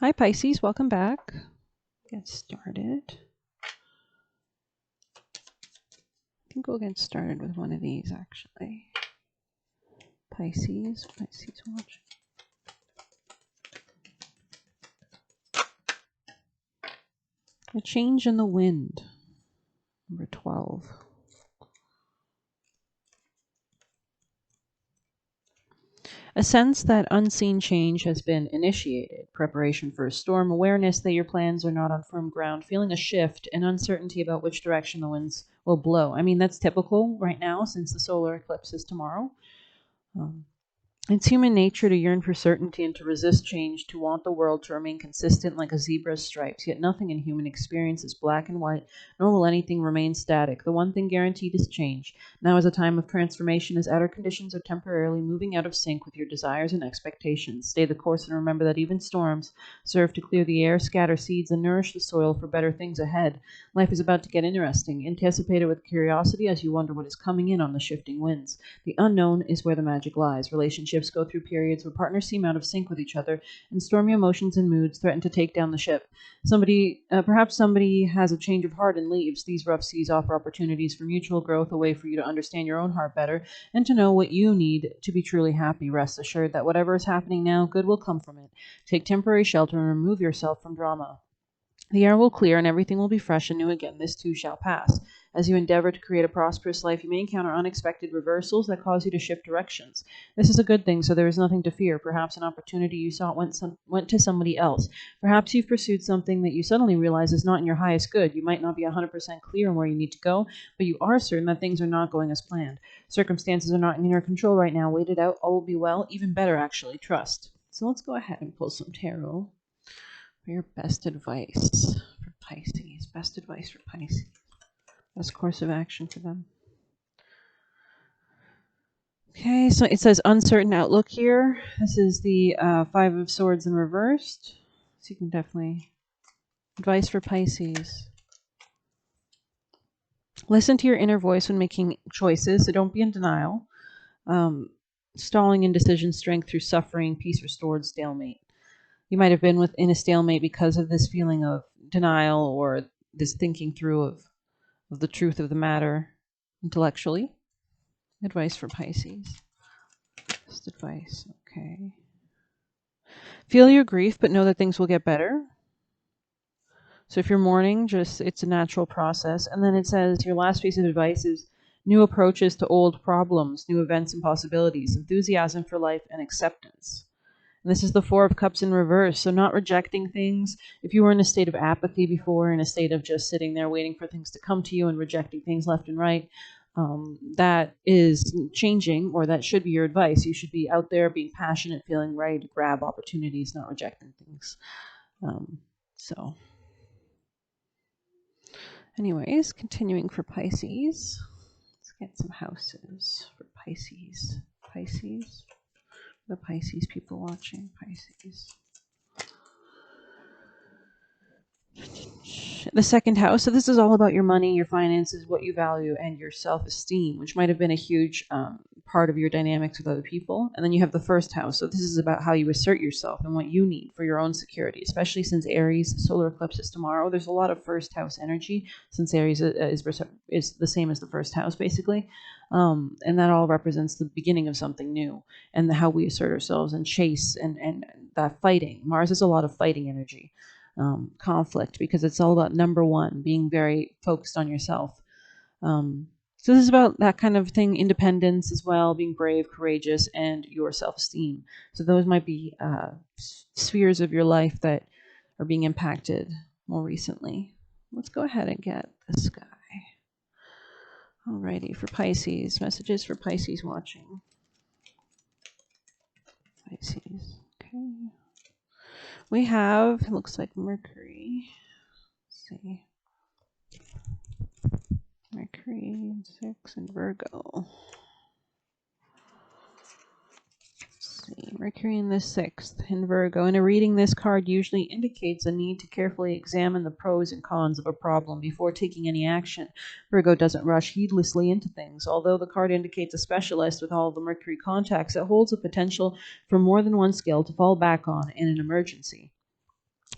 Hi Pisces, welcome back. Get started. I think we'll get started with one of these actually. Pisces watch. A change in the wind. Number 12. A sense that unseen change has been initiated. Preparation for a storm, awareness that your plans are not on firm ground, feeling a shift and uncertainty about which direction the winds will blow. I mean, that's typical right now since the solar eclipse is tomorrow. It's human nature to yearn for certainty and to resist change, to want the world to remain consistent like a zebra's stripes. Yet nothing in human experience is black and white, nor will anything remain static. The one thing guaranteed is change. Now is a time of transformation as outer conditions are temporarily moving out of sync with your desires and expectations. Stay the course and remember that even storms serve to clear the air, scatter seeds, and nourish the soil for better things ahead. Life is about to get interesting. Anticipate it with curiosity as you wonder what is coming in on the shifting winds. The unknown is where the magic lies. Relationships go through periods where partners seem out of sync with each other, and stormy emotions and moods threaten to take down the ship. Perhaps somebody has a change of heart and leaves. These rough seas offer opportunities for mutual growth, a way for you to understand your own heart better, and to know what you need to be truly happy. Rest assured that whatever is happening now, good will come from it. Take temporary shelter and remove yourself from drama. The air will clear and everything will be fresh and new again. This too shall pass. As you endeavor to create a prosperous life, you may encounter unexpected reversals that cause you to shift directions. This is a good thing, so there is nothing to fear. Perhaps an opportunity you sought went to somebody else. Perhaps you've pursued something that you suddenly realize is not in your highest good. You might not be 100% clear on where you need to go, but you are certain that things are not going as planned. Circumstances are not in your control right now. Wait it out. All will be well. Even better, actually. Trust. So let's go ahead and pull some tarot. For your best advice for Pisces. Best advice for Pisces. Best course of action for them. Okay, so it says uncertain outlook here. This is the Five of Swords in reversed. So you can definitely... Advice for Pisces. Listen to your inner voice when making choices, so don't be in denial. Stalling indecision, strength through suffering, peace restored, stalemate. You might have been in a stalemate because of this feeling of denial or this thinking through of the truth of the matter intellectually. Advice for Pisces. Just advice. Okay. Feel your grief, but know that things will get better. So if you're mourning, it's a natural process. And then it says your last piece of advice is new approaches to old problems, new events and possibilities, enthusiasm for life, and acceptance. And this is the Four of Cups in reverse, so not rejecting things. If you were in a state of apathy before, in a state of just sitting there waiting for things to come to you and rejecting things left and right, that is changing, or that should be your advice. You should be out there being passionate, feeling ready to grab opportunities, not rejecting things. So anyways, continuing for Pisces. Let's get some houses for Pisces. The Pisces people watching. Pisces. The second house. So this is all about your money, your finances, what you value, and your self-esteem, which might have been a huge part of your dynamics with other people. And then you have the first house. So this is about how you assert yourself and what you need for your own security, especially since Aries solar eclipse is tomorrow. There's a lot of first house energy since Aries is the same as the first house, basically. And that all represents the beginning of something new and how we assert ourselves and chase and that fighting. Mars is a lot of fighting energy. Conflict, because it's all about number one, being very focused on yourself. So this is about that kind of thing, independence as well, being brave, courageous, and your self-esteem. So those might be spheres of your life that are being impacted more recently. Let's go ahead and get this guy. Alrighty, for Pisces, messages for Pisces watching. Pisces, okay. We have, it looks like Mercury. Let's see. Mercury 6 in Virgo. Let's see. Mercury in the 6th in Virgo. In a reading, this card usually indicates a need to carefully examine the pros and cons of a problem before taking any action. Virgo doesn't rush heedlessly into things. Although the card indicates a specialist with all the Mercury contacts, it holds a potential for more than one skill to fall back on in an emergency.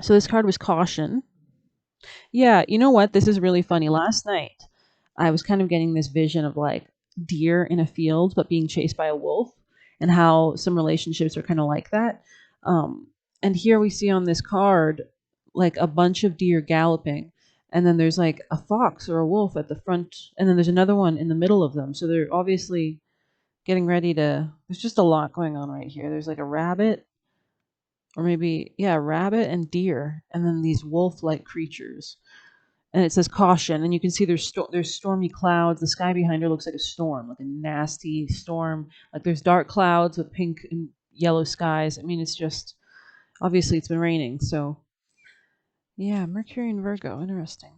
So this card was caution. Yeah, you know what? This is really funny. Last night, I was kind of getting this vision of like deer in a field, but being chased by a wolf, and how some relationships are kind of like that. Um, and here we see on this card like a bunch of deer galloping, and then there's like a fox or a wolf at the front, and then there's another one in the middle of them. So they're obviously getting ready to. There's just a lot going on right here. There's like a rabbit, or maybe, yeah, rabbit and deer, and then these wolf-like creatures. And it says caution, and you can see there's stormy clouds. The sky behind her looks like a storm, like a nasty storm. Like there's dark clouds with pink and yellow skies. I mean, it's just obviously it's been raining, so yeah, Mercury and Virgo, interesting.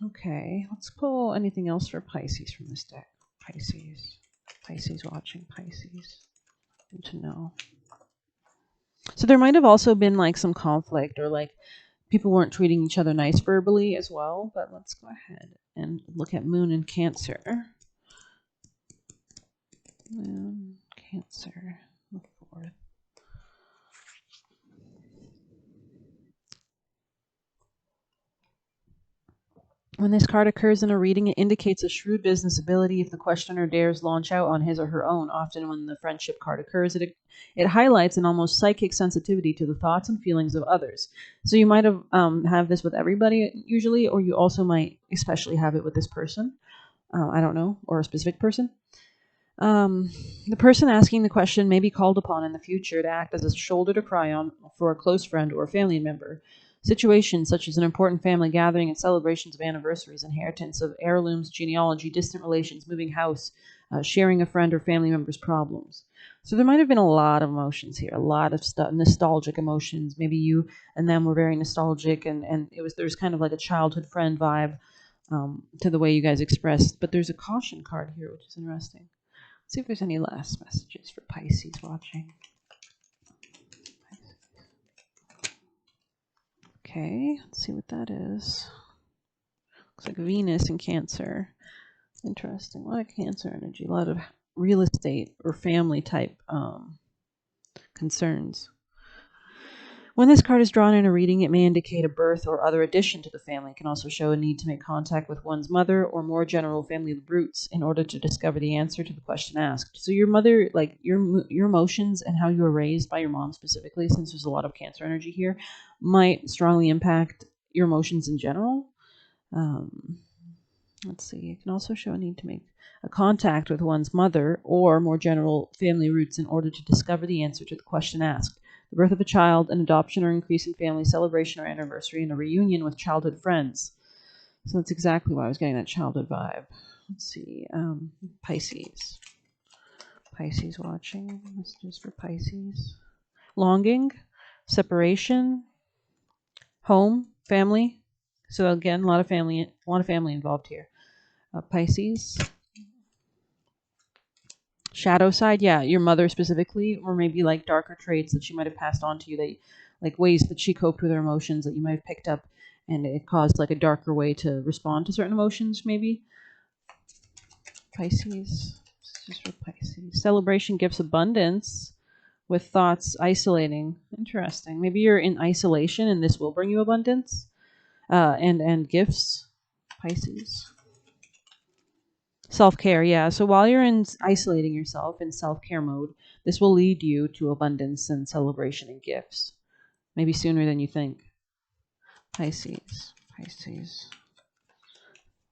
Okay, let's pull anything else for Pisces from this deck. Pisces watching Pisces. Good to know. So there might have also been like some conflict, or like people weren't treating each other nice verbally as well. But let's go ahead and look at Moon in Cancer. Moon, Cancer, the 4th. When this card occurs in a reading, it indicates a shrewd business ability if the questioner dares launch out on his or her own. Often when the friendship card occurs, it highlights an almost psychic sensitivity to the thoughts and feelings of others. So you might have this with everybody usually, or you also might especially have it with this person. I don't know, or a specific person. The person asking the question may be called upon in the future to act as a shoulder to cry on for a close friend or family member. Situations such as an important family gathering and celebrations of anniversaries, inheritance of heirlooms, genealogy, distant relations, moving house, sharing a friend or family member's problems. So there might have been a lot of emotions here, a lot of stuff, nostalgic emotions. Maybe you and them were very nostalgic, and there's kind of like a childhood friend vibe to the way you guys expressed. But there's a caution card here, which is interesting. Let's see if there's any last messages for Pisces watching. Okay, let's see what that is. Looks like Venus in Cancer. Interesting. A lot of Cancer energy, a lot of real estate or family type concerns. When this card is drawn in a reading, it may indicate a birth or other addition to the family. It can also show a need to make contact with one's mother or more general family roots in order to discover the answer to the question asked. So your mother, like your emotions and how you were raised by your mom specifically, since there's a lot of Cancer energy here, might strongly impact your emotions in general. Let's see. It can also show a need to make a contact with one's mother or more general family roots in order to discover the answer to the question asked. The birth of a child, an adoption or increase in family celebration or anniversary, and a reunion with childhood friends. So that's exactly why I was getting that childhood vibe. Let's see. Pisces. Pisces watching. Messages for Pisces. Longing, separation, home, family. So again, a lot of family involved here. Pisces. Shadow side, yeah, your mother specifically, or maybe like darker traits that she might have passed on to you, that like ways that she coped with her emotions that you might have picked up, and it caused like a darker way to respond to certain emotions, maybe. Pisces. Just for Pisces. Celebration, gifts, abundance, with thoughts isolating. Interesting. Maybe you're in isolation and this will bring you abundance. And gifts. Pisces. Self-care, yeah. So while you're in isolating yourself in self-care mode, this will lead you to abundance and celebration and gifts. Maybe sooner than you think. Pisces.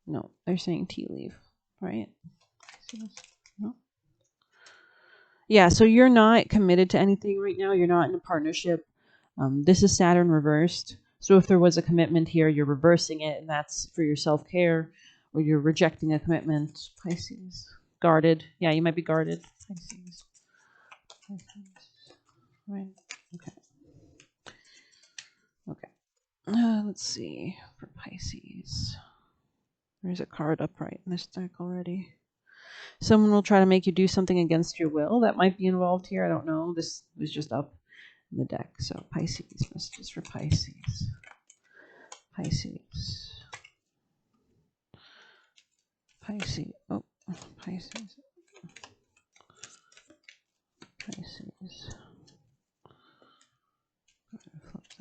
No, they're saying tea leaf, right? Pisces. No. Yeah, so you're not committed to anything right now. You're not in a partnership. This is Saturn reversed. So if there was a commitment here, you're reversing it, and that's for your self-care, or you're rejecting a commitment. Pisces. Guarded. Yeah, you might be guarded. Pisces. Right. Okay. Let's see. For Pisces. There's a card upright in this deck already. Someone will try to make you do something against your will. That might be involved here. I don't know. This was just up in the deck. So Pisces. Messages for Pisces. Pisces. Oh, Pisces. Pisces.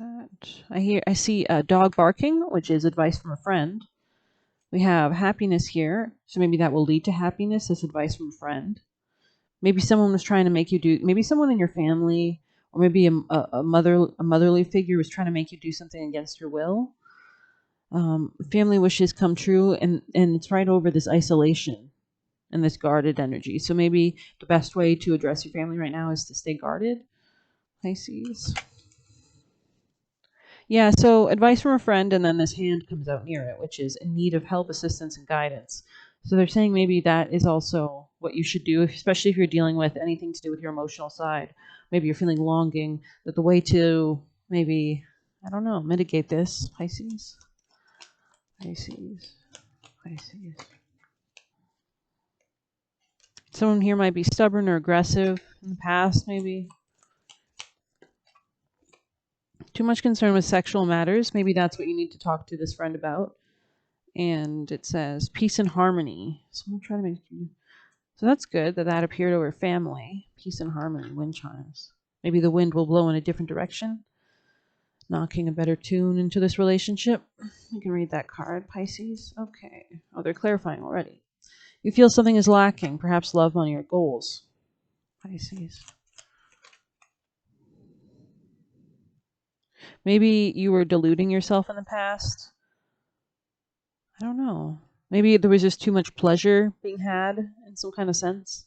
I see a dog barking, which is advice from a friend. We have happiness here, so maybe that will lead to happiness as advice from a friend. Maybe someone was trying to make you do. Maybe someone in your family, or maybe a motherly figure was trying to make you do something against your will. Family wishes come true, and it's right over this isolation and this guarded energy. So maybe the best way to address your family right now is to stay guarded. Pisces. Yeah, so advice from a friend, and then this hand comes out near it, which is in need of help, assistance, and guidance. So they're saying maybe that is also what you should do, especially if you're dealing with anything to do with your emotional side. Maybe you're feeling longing, that the way to maybe, I don't know, mitigate this, Pisces. Pisces. Pisces. Someone here might be stubborn or aggressive in the past, maybe. Too much concern with sexual matters. Maybe that's what you need to talk to this friend about. And it says peace and harmony. So I'm trying to make you. So that's good that that appeared over family. Peace and harmony, wind chimes. Maybe the wind will blow in a different direction, knocking a better tune into this relationship. You can read that card, Pisces. Okay. Oh, they're clarifying already. You feel something is lacking, perhaps love, money, or goals. Pisces. Maybe you were deluding yourself in the past. I don't know. Maybe there was just too much pleasure being had in some kind of sense.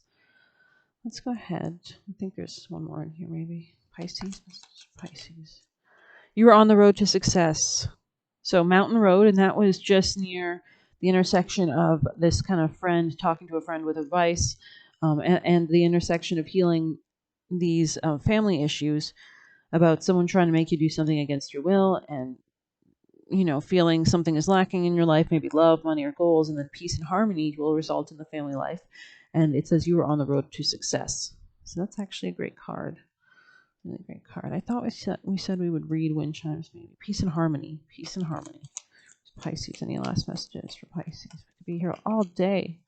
Let's go ahead. I think there's one more in here, maybe. Pisces. Pisces. You were on the road to success. So Mountain Road, and that was just near the intersection of this kind of friend talking to a friend with advice, and the intersection of healing these family issues about someone trying to make you do something against your will, and feeling something is lacking in your life, maybe love, money, or goals, and then peace and harmony will result in the family life. And it says you were on the road to success. So that's actually a great card. Really great card. I thought we said we would read wind chimes, maybe. Peace and harmony. Peace and harmony. Pisces. Any last messages for Pisces? We could be here all day.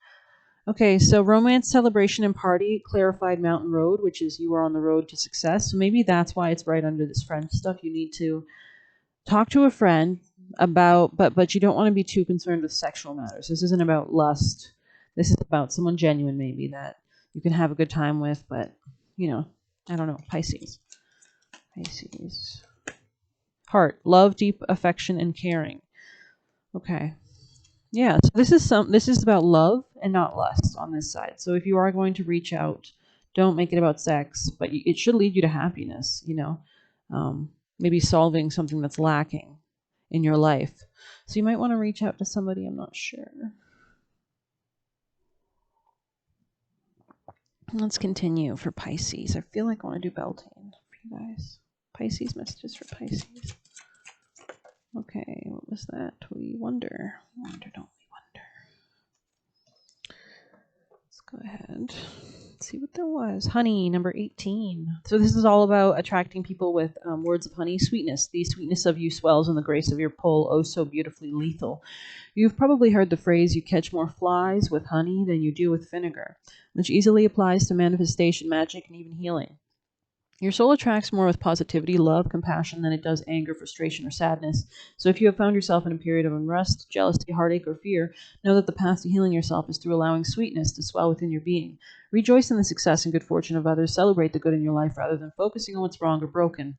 Okay, so romance, celebration, and party, clarified Mountain Road, which is you are on the road to success. So maybe that's why it's right under this friend stuff. You need to talk to a friend about, but you don't want to be too concerned with sexual matters. This isn't about lust. This is about someone genuine, maybe, that you can have a good time with, but, I don't know. Pisces. Pisces. Heart, love, deep affection, and caring. Okay. Yeah, so this is about love and not lust on this side. So if you are going to reach out, don't make it about sex, but it should lead you to happiness, maybe solving something that's lacking in your life. So you might want to reach out to somebody, I'm not sure. Let's continue for Pisces. I feel like I want to do Beltane for you guys. Pisces messages for Pisces. Okay, what was that? We wonder. Wonder, don't we wonder? Let's go ahead. Let's see what there was. Honey, number 18. So this is all about attracting people with words of honey. Sweetness. The sweetness of you swells in the grace of your pull, oh so beautifully lethal. You've probably heard the phrase, you catch more flies with honey than you do with vinegar, which easily applies to manifestation, magic, and even healing. Your soul attracts more with positivity, love, compassion than it does anger, frustration, or sadness. So if you have found yourself in a period of unrest, jealousy, heartache, or fear, know that the path to healing yourself is through allowing sweetness to swell within your being. Rejoice in the success and good fortune of others. Celebrate the good in your life rather than focusing on what's wrong or broken.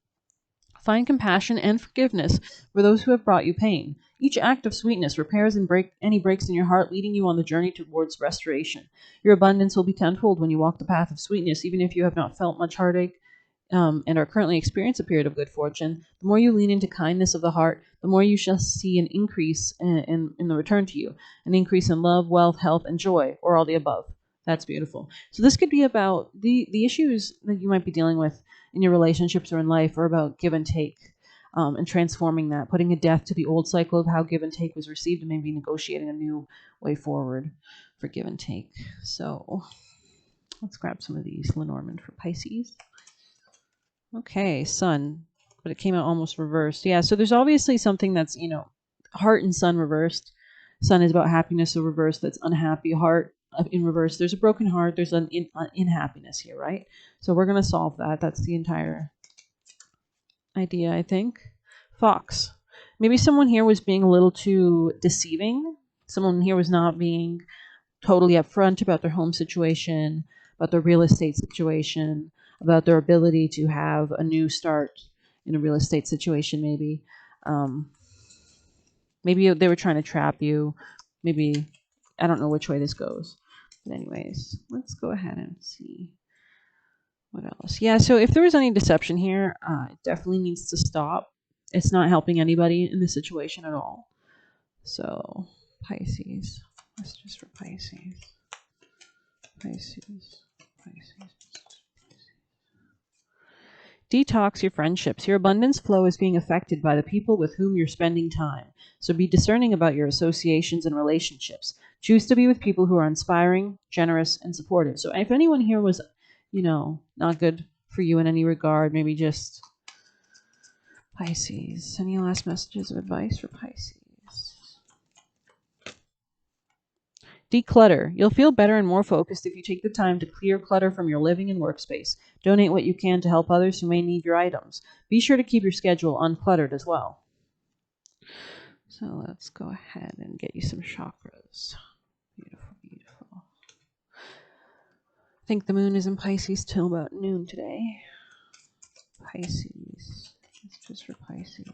Find compassion and forgiveness for those who have brought you pain. Each act of sweetness repairs any breaks in your heart, leading you on the journey towards restoration. Your abundance will be tenfold when you walk the path of sweetness, even if you have not felt much heartache, and are currently experiencing a period of good fortune. The more you lean into kindness of the heart, the more you shall see an increase in the return to you, an increase in love, wealth, health, and joy, or all the above. That's beautiful. So this could be about the issues that you might be dealing with in your relationships or in life, are about give and take, and transforming that, putting a death to the old cycle of how give and take was received, and maybe negotiating a new way forward for give and take. So let's grab some of these Lenormand for Pisces. Okay, Sun, but it came out almost reversed. Yeah, so there's obviously something that's, heart and Sun reversed. Sun is about happiness, so reversed, that's unhappy. Heart in reverse, there's a broken heart, there's an unhappiness here, right? So we're going to solve that. That's the entire idea, I think. Fox. Maybe someone here was being a little too deceiving. Someone here was not being totally upfront about their home situation, about their real estate situation, about their ability to have a new start in a real estate situation, maybe. Um, Maybe they were trying to trap you. Maybe, I don't know which way this goes. But anyways, let's go ahead and see what else. Yeah, so if there was any deception here, it definitely needs to stop. It's not helping anybody in this situation at all. So, Pisces. Messages for Pisces. Pisces. Pisces. Detox your friendships. Your abundance flow is being affected by the people with whom you're spending time. So be discerning about your associations and relationships. Choose to be with people who are inspiring, generous, and supportive. So if anyone here was, not good for you in any regard, maybe just Pisces. Any last messages of advice for Pisces? Declutter. You'll feel better and more focused if you take the time to clear clutter from your living and workspace. Donate what you can to help others who may need your items. Be sure to keep your schedule uncluttered as well. So let's go ahead and get you some chakras. Beautiful, beautiful. I think the moon is in Pisces till about noon today. Pisces. It's just for Pisces.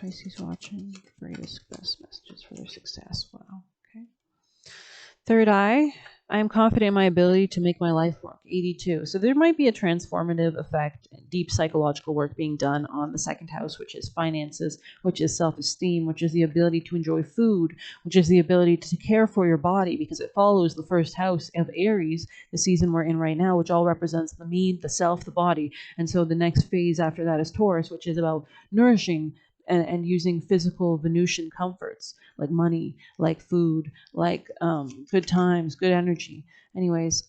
Pisces watching. Greatest, best messages for their success. Wow. Okay. Third eye. I am confident in my ability to make my life work. 82. So there might be a transformative effect, deep psychological work being done on the second house, which is finances, which is self-esteem, which is the ability to enjoy food, which is the ability to care for your body, because it follows the first house of Aries, the season we're in right now, which all represents the me, the self, the body. And so the next phase after that is Taurus, which is about nourishing and using physical Venusian comforts like money, like food, like good times, good energy. Anyways,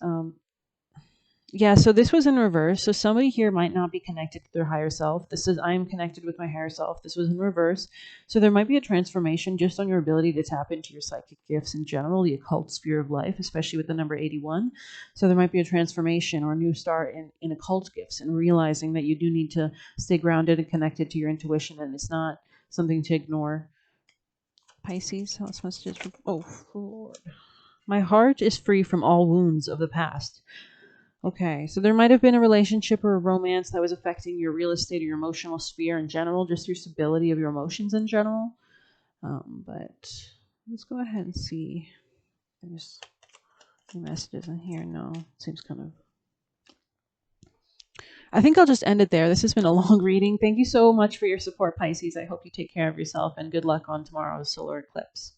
yeah, so this was in reverse. So somebody here might not be connected to their higher self. This is, I am connected with my higher self. This was in reverse. So there might be a transformation just on your ability to tap into your psychic gifts in general, the occult sphere of life, especially with the number 81. So there might be a transformation or a new start in occult gifts and realizing that you do need to stay grounded and connected to your intuition, and it's not something to ignore. Pisces, house messages from, oh, Lord. My heart is free from all wounds of the past. Okay, so there might have been a relationship or a romance that was affecting your real estate or your emotional sphere in general, just your stability of your emotions in general. But let's go ahead and see. There's any messages in here. No, it seems kind of. I think I'll just end it there. This has been a long reading. Thank you so much for your support, Pisces. I hope you take care of yourself, and good luck on tomorrow's solar eclipse.